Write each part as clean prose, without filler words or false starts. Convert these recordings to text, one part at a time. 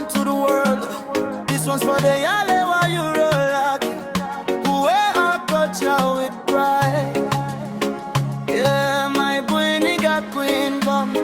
born to the world. This one's for the yale while you roll like who wear our culture with pride. Yeah, my Buiniga Queen come.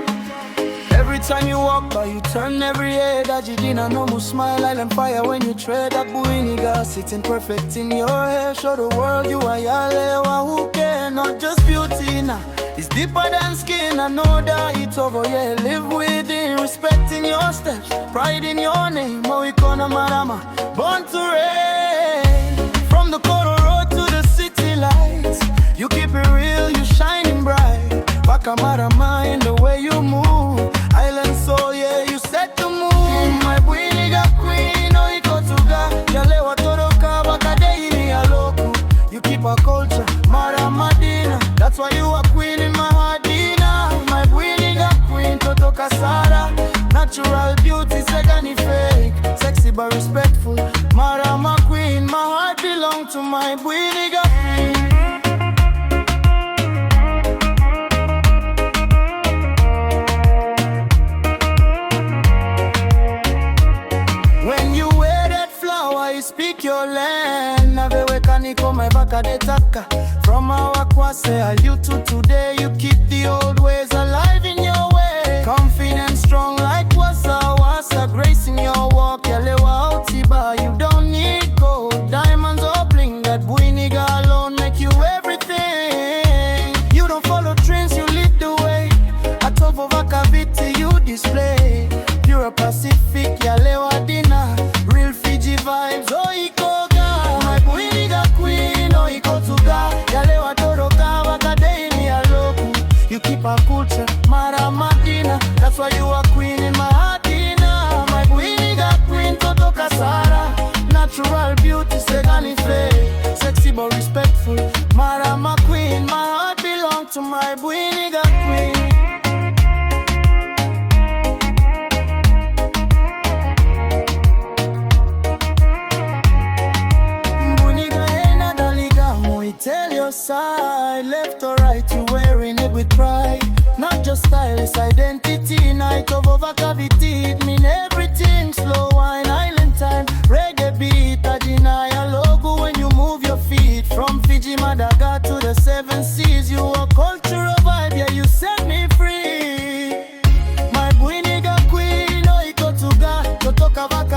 Every time you walk by, you turn every head. That you didn't know more smile, island fire when you tread. That Buiniga sitting perfect in your hair. Show the world you are Yalewa who care, not just beauty now. It's deeper than skin, I know that it's over, yeah. Live within, respecting your steps, pride in your name. Moikona Marama, born to reign. From the Koro Road to the city lights, you keep it real, you shining bright. Waka Marama in the way you move. Island soul, yeah, you set the mood. My Buiniga Queen, Oikotuga, Yalewa Toroka, Wakadeini Aloku. You keep our culture, Marama Dina. That's why you are queen in my heart, Dina. My Buiniga Queen, Toto Kasara. Natural beauty, second fake. Sexy but respectful, Marama Queen. My heart belongs to my Buiniga Queen. When you wear that flower, you speak your land. Naveweka niko maibaka detaka. From our kwase, are you to today? You keep the old ways alive in your way. Confident, strong like wasa wasa. Grace in your walk, Yalewa Otiba. You don't need gold, diamonds or bling. That Buiniga alone make you everything. You don't follow trends, you lead the way. Atop of a cavity you display. Pure Pacific, Yalewa Dina. Real Fiji vibes, oh Ikoga. My Buiniga Queen, oh Ikotuga. Yalewa Toroka, Wakadeini Aloku. You keep our culture, Marama Dina. That's why you are queen in my heart, Dina. My Buiniga Queen, Toto Kasara. Natural beauty, second fake. Sexy but respectful, Marama Queen. My heart belongs to my Buiniga Queen. Tell your side, left or right, you wearing it with pride. Not just style, it's identity. Night of over cavity, it mean everything. Slow wine, island time, reggae beat. I deny a logo when you move your feet. From Fiji, Madagascar to the seven seas. You are cultural vibe, yeah, you set me free. My Buiniga Queen, Oikotuga, Totoka Vaka.